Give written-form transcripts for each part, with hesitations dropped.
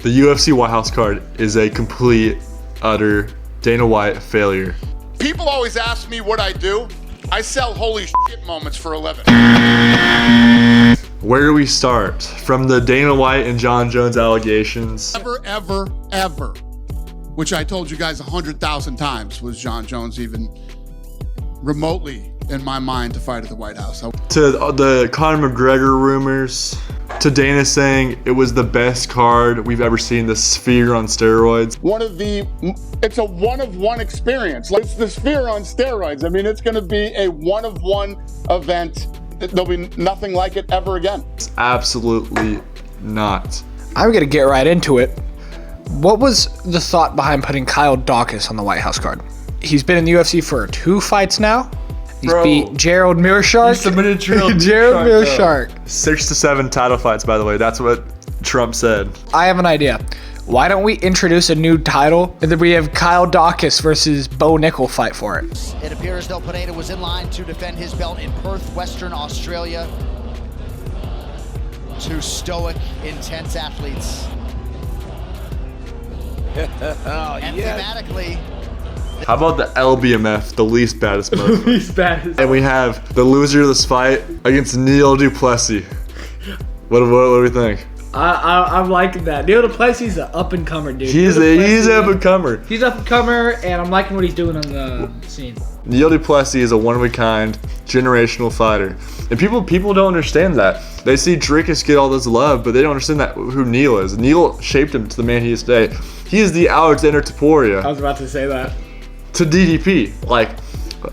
The UFC White House card is a complete, utter Dana White failure. People always ask me what I do. I sell holy shit moments for a living. Where do we start? From the Dana White and Jon Jones allegations. Ever, which I told you guys 100,000 times, was Jon Jones even remotely in my mind to fight at the White House. To the Conor McGregor rumors, to Dana saying it was the best card we've ever seen, the Sphere on steroids. It's a one-of-one experience. Like, it's the Sphere on steroids. I mean, it's gonna be a one-of-one event. There'll be nothing like it ever again. It's absolutely not. I'm gonna get right into it. What was the thought behind putting Kyle Daukaus on the White House card? He's been in the UFC for 2 fights now. He's beat Gerald Meerschaert. He submitted Gerald Meerschaert. 6 to 7 title fights, by the way. That's what Trump said. I have an idea. Why don't we introduce a new title and then we have Kyle Daukaus versus Bo Nickal fight for it? It appears though Pereira was in line to defend his belt in Perth, Western Australia. 2 stoic, intense athletes. And thematically, how about the LBMF, the least baddest motherfucker? Least baddest. And we have the loser of this fight against Neil Duplessis. What do we think? I'm liking that. Neil Duplessis is an up-and-comer, dude. He's an up-and-comer. He's an up-and-comer, and I'm liking what he's doing on the scene. Neil Duplessis is a one-of-a-kind, generational fighter. And people don't understand that. They see Drickus get all this love, but they don't understand that who Neil is. Neil shaped him to the man he is today. He is the Alexander Topuria I was about to say that. to DDP. Like,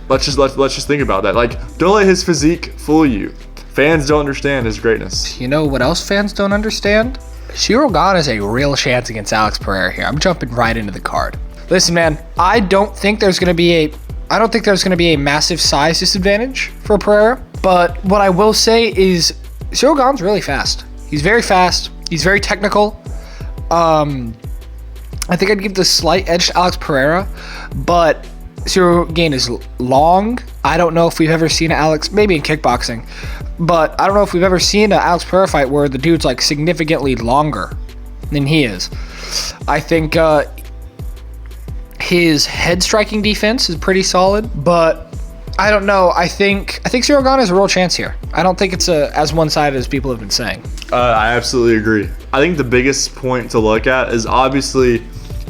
let's just think about that. Like, don't let his physique fool you. Fans don't understand his greatness. You know what else fans don't understand? Ciryl Gane has a real chance against Alex Pereira here. I'm jumping right into the card. Listen, man, I don't think there's going to be a massive size disadvantage for Pereira. But what I will say is Ciryl Gane's really fast. He's very fast. He's very technical. I think I'd give the slight edge to Alex Pereira, but Ciryl Gane is long. I don't know if we've ever seen Alex, maybe in kickboxing, but I don't know if we've ever seen an Alex Pereira fight where the dude's like significantly longer than he is. I think his head striking defense is pretty solid, but I don't know. I think Ciryl Gane has a real chance here. I don't think it's as one-sided as people have been saying. I absolutely agree. I think the biggest point to look at is obviously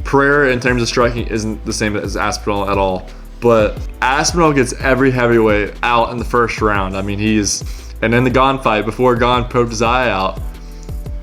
Pereira in terms of striking isn't the same as Aspinall at all. But Aspinall gets every heavyweight out in the first round. I mean, and in the Gane fight, before Gane poked his eye out,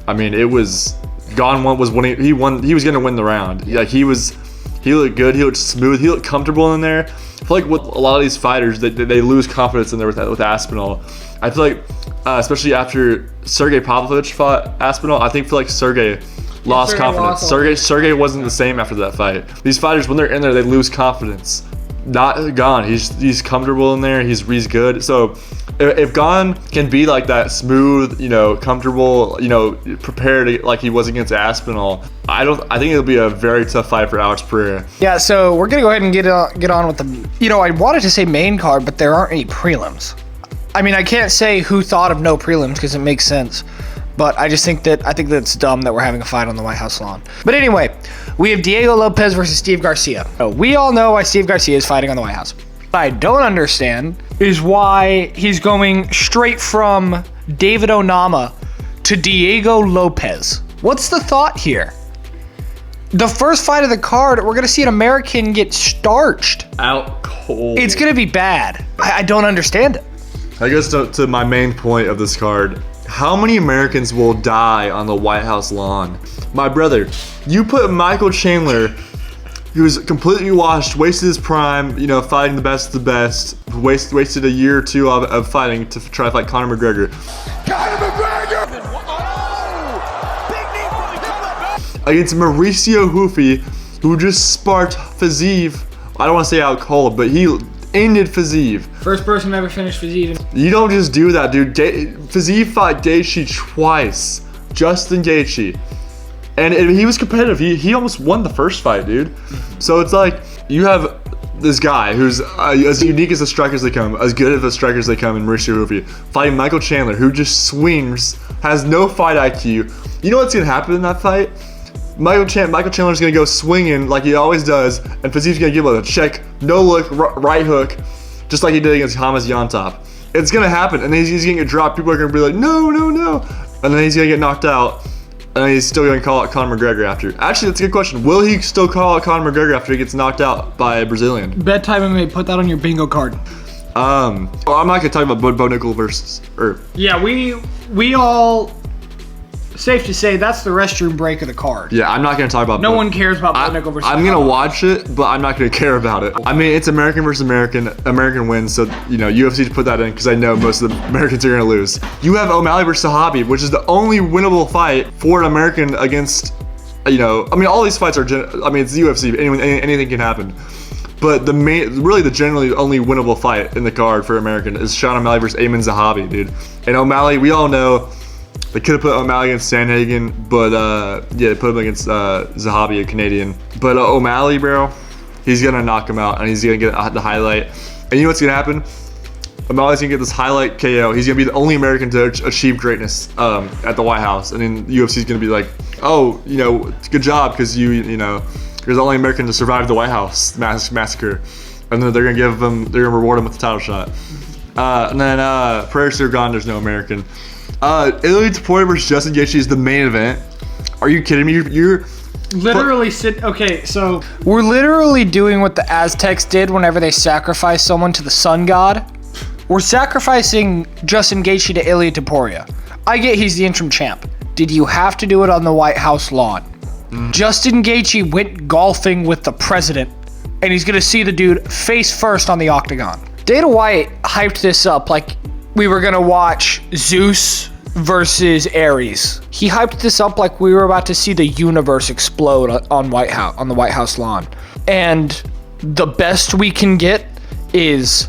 I mean, it was, Gane was winning, he was going to win the round. Like, he looked good, he looked smooth, he looked comfortable in there. I feel like with a lot of these fighters, they lose confidence in there with Aspinall. I feel like, especially after Sergey Pavlovich fought Aspinall, I feel like Sergey lost confidence. Sergey wasn't the same after that fight. These fighters, when they're in there, they lose confidence. Not Gane. He's comfortable in there. He's good. So if Gane can be like that, smooth, comfortable, prepared like he was against Aspinall, I think it'll be a very tough fight for Alex Pereira. Yeah. So we're gonna go ahead and get on with the. I wanted to say main card, but there aren't any prelims. I mean, I can't say who thought of no prelims because it makes sense. But I think that's dumb that we're having a fight on the White House lawn. But anyway, we have Diego Lopez versus Steve Garcia. So we all know why Steve Garcia is fighting on the White House. What I don't understand is why he's going straight from David Onama to Diego Lopez. What's the thought here? The first fight of the card, we're going to see an American get starched. Out cold. It's going to be bad. I don't understand it. That goes to my main point of this card. How many Americans will die on the White House lawn? My brother, you put Michael Chandler, who's completely washed, wasted his prime, fighting the best of the best, wasted a year or two of fighting to try to fight Conor McGregor. Conor McGregor! Against Mauricio Hoofy, who just sparked Fiziev. I don't want to say out cold, but he ended Fiziev. First person to ever finish Fiziev. You don't just do that, dude. Fiziev fought Gaethje twice. Justin Gaethje. And he was competitive. He almost won the first fight, dude. So it's like, you have this guy who's as unique as the strikers they come, as good as the strikers they come in Mauricio Hoofy, fighting Michael Chandler, who just swings, has no fight IQ. You know what's going to happen in that fight? Michael Chandler's gonna go swinging like he always does, and Fizie's gonna give him a check, no look, right hook, just like he did against Hamas Yontop. It's gonna happen, and then he's gonna get dropped. People are gonna be like, no, and then he's gonna get knocked out, and then he's still gonna call out Conor McGregor after. Actually, that's a good question. Will he still call out Conor McGregor after he gets knocked out by a Brazilian? Bedtime MMA, put that on your bingo card. I'm not gonna talk about Bo Nickal versus. Yeah, we all. Safe to say that's the restroom break of the card. Yeah, I'm not gonna talk about. No one cares about Bo Nickal versus. I'm gonna watch it, but I'm not gonna care about it. I mean, it's American versus American. American wins, so UFC to put that in because I know most of the Americans are gonna lose. You have O'Malley versus Zahabi, which is the only winnable fight for an American against. I mean, all these fights are. It's the UFC. Anything can happen. But the generally only winnable fight in the card for American is Sean O'Malley versus Ayman Zahabi, dude. And O'Malley, we all know. They could have put O'Malley against Sandhagen, but they put him against Zahabi, a Canadian. But O'Malley, bro, he's gonna knock him out, and he's gonna get the highlight. And you know what's gonna happen? O'Malley's gonna get this highlight KO. He's gonna be the only American to achieve greatness at the White House, and then UFC's gonna be like, oh, good job, because you're the only American to survive the White House massacre, and then they're gonna reward him with the title shot. And then Pereira Ciryl Gane, there's no American. Ilia Topuria versus Justin Gaethje is the main event. Are you kidding me? You're literally okay, so we're literally doing what the Aztecs did whenever they sacrificed someone to the sun god. We're sacrificing Justin Gaethje to Ilia Topuria. I get he's the interim champ. Did you have to do it on the White House lawn? Justin Gaethje went golfing with the president, and he's gonna see the dude face first on the octagon. Dana White hyped this up like we were gonna watch Zeus versus Ares. He hyped this up like we were about to see the universe explode on the White House lawn. And the best we can get is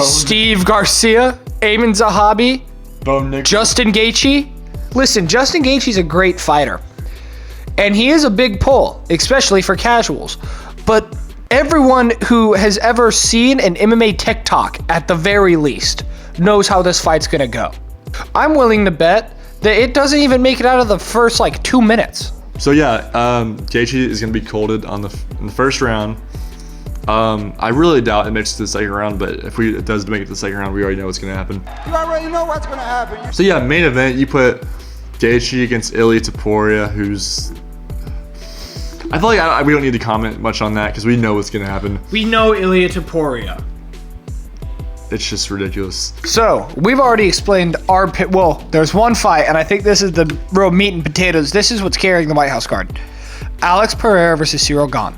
Steve Garcia, Ayman Zahabi, Bo Nickal. Justin Gaethje. Listen, Justin Gaethje's a great fighter, and he is a big pull, especially for casuals. But everyone who has ever seen an MMA TikTok, at the very least, knows how this fight's gonna go. I'm willing to bet that it doesn't even make it out of the first 2 minutes. So yeah, Gaethje is gonna be colded in the first round. I really doubt it makes it to the second round, but if it does make it to the second round, we already know what's gonna happen. You already know what's gonna happen. So yeah, main event, you put Gaethje against Ilia Topuria, who's. I feel like we don't need to comment much on that because we know what's gonna happen. we know Ilia Topuria. It's just ridiculous. So, we've already explained there's one fight, and I think this is the real meat and potatoes. This is what's carrying the White House card. Alex Pereira versus Ciryl Gane.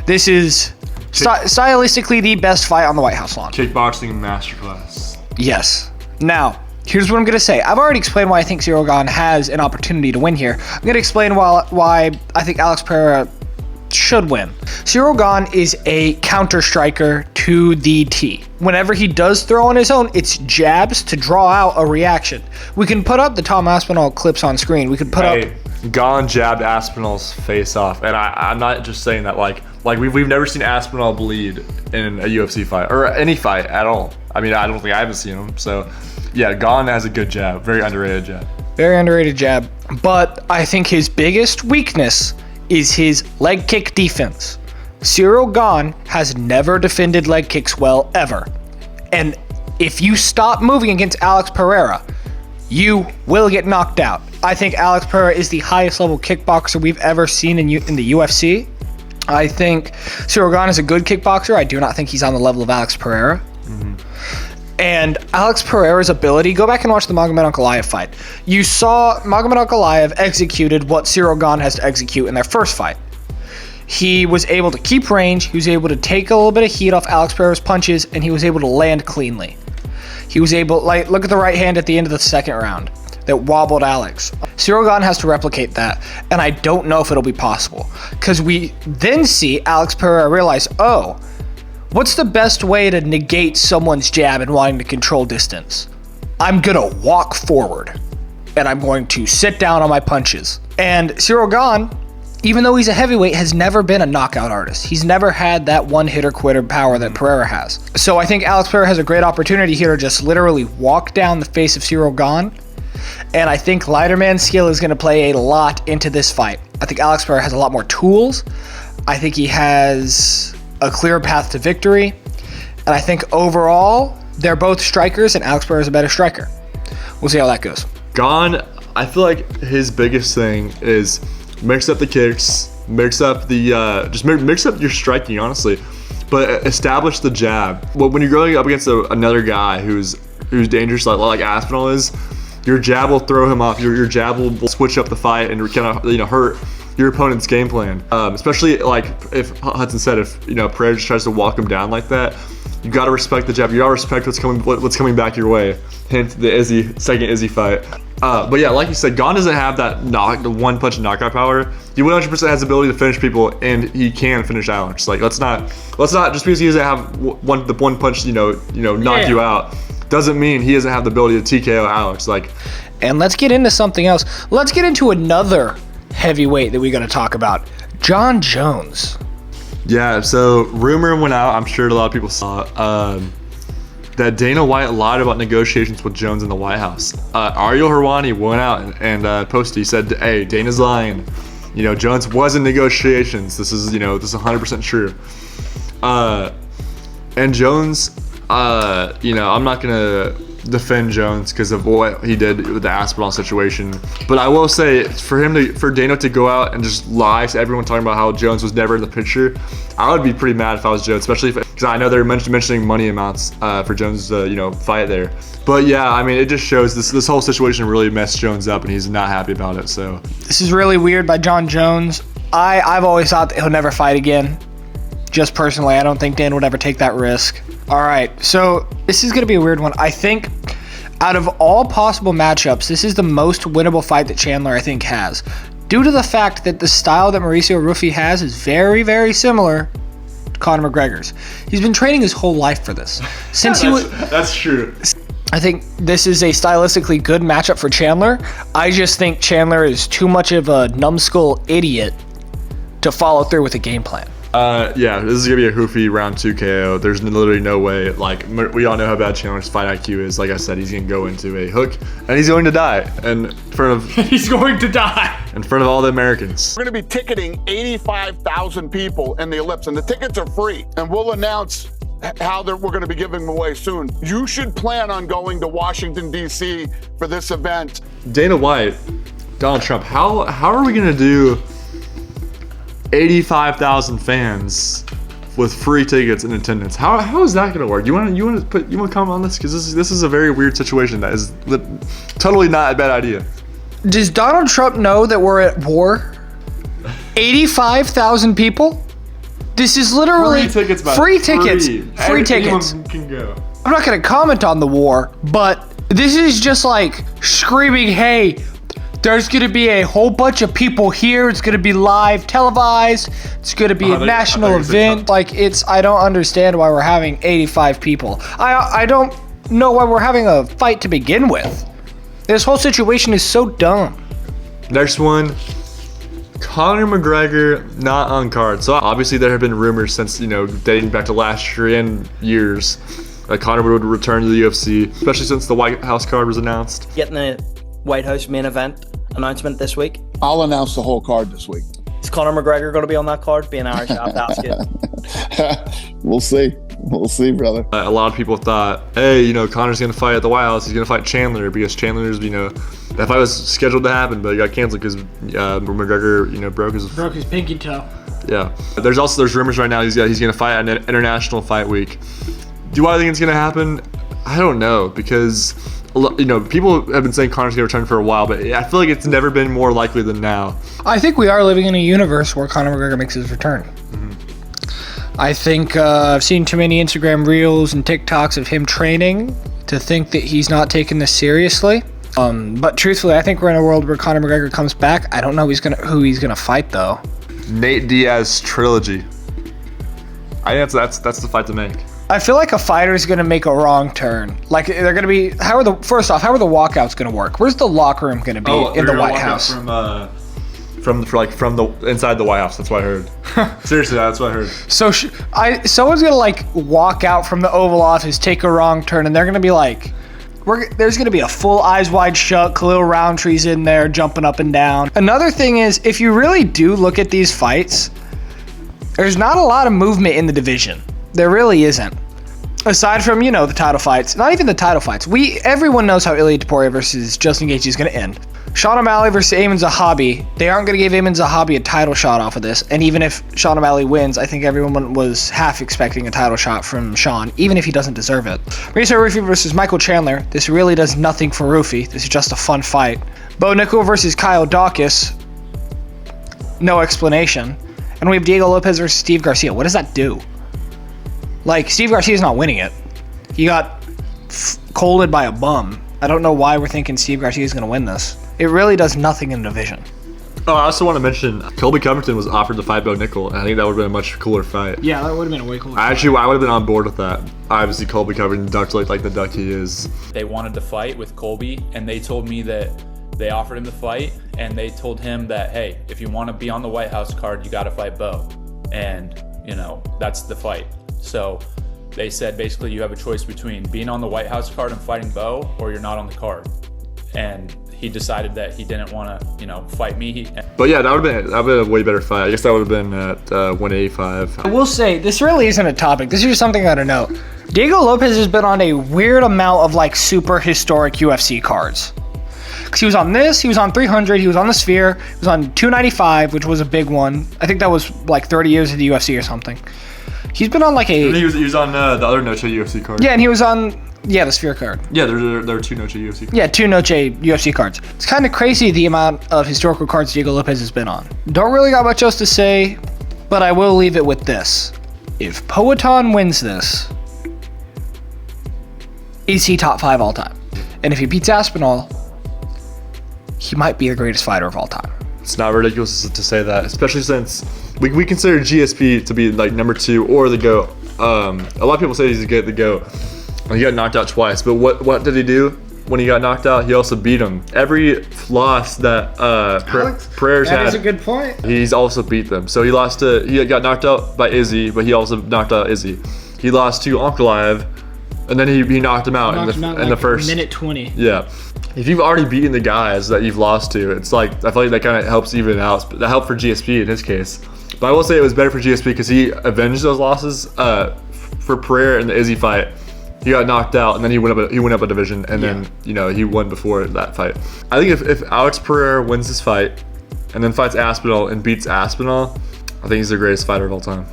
This is stylistically the best fight on the White House lawn. Kickboxing masterclass. Yes. Now, here's what I'm going to say. I've already explained why I think Ciryl Gane has an opportunity to win here. I'm going to explain why I think Alex Pereira should win. Ciryl Gane is a counter striker to the T. Whenever he does throw on his own, it's jabs to draw out a reaction. We can put up the Tom Aspinall clips on screen. We could put up. Gane jabbed Aspinall's face off, and I'm not just saying that like we've never seen Aspinall bleed in a UFC fight or any fight at all. I mean, I haven't seen him. So yeah, Gane has a good jab, very underrated jab. Very underrated jab. But I think his biggest weakness is his leg kick defense. Ciryl Gane has never defended leg kicks well, ever. And if you stop moving against Alex Pereira, you will get knocked out. I think Alex Pereira is the highest level kickboxer we've ever seen in the UFC. I think Ciryl Gane is a good kickboxer. I do not think he's on the level of Alex Pereira. And Alex Pereira's ability, go back and watch the Magomed Ankalaev fight. You saw Magomed Ankalaev executed what Ciryl Gane has to execute in their first fight. He was able to keep range, he was able to take a little bit of heat off Alex Pereira's punches, and he was able to land cleanly. He was able, look at the right hand at the end of the second round that wobbled Alex. Ciryl Gane has to replicate that, and I don't know if it'll be possible. Because we then see Alex Pereira realize, what's the best way to negate someone's jab and wanting to control distance? I'm gonna walk forward, and I'm going to sit down on my punches. And Ciryl Gane, even though he's a heavyweight, has never been a knockout artist. He's never had that one-hitter-quitter power that Pereira has. So I think Alex Pereira has a great opportunity here to just literally walk down the face of Ciryl Gane. And I think lighter man skill is going to play a lot into this fight. I think Alex Pereira has a lot more tools. I think he has a clear path to victory. And I think overall, they're both strikers, and Alex Pereira is a better striker. We'll see how that goes. Gane, I feel like his biggest thing is mix up the kicks, mix up the mix up your striking, honestly, but establish the jab. Well, when you're going up against another guy who's dangerous, like Aspinall is, your jab will throw him off. Your jab will switch up the fight and kind of hurt your opponent's game plan. Especially like if Hudson said, if Pereira just tries to walk him down like that, you got to respect the jab. You got to respect what's coming back your way. Hint the second Izzy fight. But yeah, like you said, Gane doesn't have the one punch knockout power. He 100% has the ability to finish people, and he can finish Alex. Like let's not just because he doesn't have the one punch knock you out doesn't mean he doesn't have the ability to TKO Alex. And let's get into something else. Let's get into another heavyweight that we got to talk about. Jon Jones. Yeah, so rumor went out, I'm sure a lot of people saw that Dana White lied about negotiations with Jones in the White House. Ariel Helwani went out and posted, he said, hey, Dana's lying. Jones was in negotiations. This is 100% true. And Jones, I'm not gonna defend Jones because of what he did with the Aspinall situation, but I will say for Dana to go out and just lie to everyone talking about how Jones was never in the picture, I would be pretty mad if I was Jones, especially because I know they're mentioning money amounts for Jones' fight there. But yeah, I mean, it just shows this whole situation really messed Jones up, and he's not happy about it. So this is really weird by Jon Jones. I've always thought that he'll never fight again. Just personally, I don't think Dan would ever take that risk. All right, so this is going to be a weird one. I think out of all possible matchups, this is the most winnable fight that Chandler, I think, has. Due to the fact that the style that Mauricio Ruffi has is very, very similar to Conor McGregor's. He's been training his whole life for this. That's true. I think this is a stylistically good matchup for Chandler. I just think Chandler is too much of a numbskull idiot to follow through with a game plan. Yeah, this is gonna be a hoofy round 2 KO. There's literally no way. Like, we all know how bad Chandler's fight IQ is. Like I said, he's gonna go into a hook and he's going to die in front of. He's going to die in front of all the Americans. We're going to be ticketing 85,000 people in the Ellipse, and the tickets are free. And we'll announce how we're going to be giving them away soon. You should plan on going to Washington, D.C. for this event. Dana White, Donald Trump, how are we gonna do 85,000 fans with free tickets in attendance? How is that gonna work? You want to comment on this, because this is a very weird situation that is totally not a bad idea. Does Donald Trump know that we're at war? 85,000 people? This is literally free tickets. Free tickets. Anyone can go. I'm not gonna comment on the war, but this is just like screaming, hey, there's going to be a whole bunch of people here. It's going to be live televised. It's going to be a national event. I don't understand why we're having 85 people. I don't know why we're having a fight to begin with. This whole situation is so dumb. Next one, Conor McGregor not on card. So obviously there have been rumors since, dating back to last year and years that Conor would return to the UFC, especially since the White House card was announced. Getting the White House main event announcement this week. I'll announce the whole card this week. Is Conor McGregor going to be on that card? Being Irish, I have to ask you. We'll see. We'll see, brother. A lot of people thought, hey, Conor's going to fight at the White House. He's going to fight Chandler because Chandler's, that fight was scheduled to happen, but it got canceled because McGregor, broke his pinky toe. Yeah. There's rumors right now he's going to fight at an international fight week. Do I think it's going to happen? I don't know, because people have been saying Conor's going to return for a while, but I feel like it's never been more likely than now. I think we are living in a universe where Conor McGregor makes his return. Mm-hmm. I think I've seen too many Instagram reels and TikToks of him training to think that he's not taking this seriously. But truthfully, I think we're in a world where Conor McGregor comes back. I don't know who he's gonna fight though. Nate Diaz trilogy. I think that's the fight to make. I feel like a fighter is going to make a wrong turn. Like, they're going to be... how are the walkouts going to work? Where's the locker room going to be in the White House? From the inside the White House. That's what I heard. Seriously, that's what I heard. So someone's going to, walk out from the Oval Office, take a wrong turn, and they're going to be like, There's going to be a full eyes wide shut. Khalil Roundtree's in there jumping up and down. Another thing is, if you really do look at these fights, there's not a lot of movement in the division. There really isn't. Aside from, you know, the title fights. Not even the title fights. Everyone knows how Ilia Topuria versus Justin Gaethje is going to end. Sean O'Malley versus Amin Zahabi. They aren't going to give Amin Zahabi a title shot off of this. And even if Sean O'Malley wins, I think everyone was half expecting a title shot from Sean, even if he doesn't deserve it. Mauricio Rufy versus Michael Chandler. This really does nothing for Rufy. This is just a fun fight. Bo Nickal versus Kyle Daukaus. No explanation. And we have Diego Lopez versus Steve Garcia. What does that do? Like, Steve Garcia's not winning it. He got colded by a bum. I don't know why we're thinking Steve Garcia's going to win this. It really does nothing in the division. Oh, I also want to mention, Colby Covington was offered to fight Bo Nickal, and I think that would have been a much cooler fight. Yeah, that would have been a way cooler I would have been on board with that. Obviously, Colby Covington ducked like the duck he is. They wanted to fight with Colby, and they told me that they offered him the fight, and they told him that, hey, if you want to be on the White House card, you got to fight Bo. And, you know, that's the fight. So they said basically you have a choice between being on the White House card and fighting Bo, or you're not on the card. And he decided that he didn't want to, you know, fight me. But yeah, that would have been a way better fight. I guess that would have been at 185. I will say, this really isn't a topic. This is just something I don't know. Diego Lopez has been on a weird amount of like super historic UFC cards. Because he was on this, he was on 300, he was on the Sphere, he was on 295, which was a big one. I think that was like 30 years of the UFC or something. He's been on like a... And he was on the other Noche UFC card. Yeah, and he was on... Yeah, the Sphere card. Yeah, there are two Noche UFC cards. Yeah, two Noche UFC cards. It's kind of crazy the amount of historical cards Diego Lopez has been on. Don't really got much else to say, but I will leave it with this. If Poatan wins this, is he top 5 all time? And if he beats Aspinall, he might be the greatest fighter of all time. It's not ridiculous to say that, especially since we consider GSP to be like number 2 or the GOAT. A lot of people say he's the GOAT. He got knocked out twice, but what did he do when he got knocked out? He also beat him. Every loss that Pereira's had, That is a good point. he's also beat them. So he got knocked out by Izzy, but he also knocked out Izzy. He lost to Ankalaev, and then he knocked him out in the first minute 20. Yeah. If you've already beaten the guys that you've lost to, it's like, I feel like that kind of helps even out. That helped for GSP in his case. But I will say it was better for GSP because he avenged those losses. For Pereira in the Izzy fight, he got knocked out, and then he went up a division, and then, you know, he won before that fight. I think if Alex Pereira wins this fight, and then fights Aspinall and beats Aspinall, I think he's the greatest fighter of all time.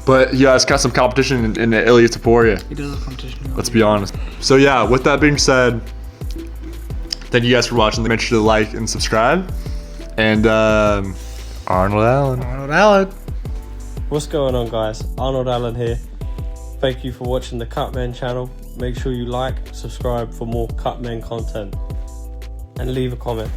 But he has got some competition in Ilia Topuria. He does have competition. Let's be honest. So yeah, with that being said, thank you guys for watching. Make sure to like and subscribe. And Arnold Allen. What's going on, guys? Arnold Allen here. Thank you for watching the Cutmen channel. Make sure you like, subscribe for more Cutmen content, and leave a comment.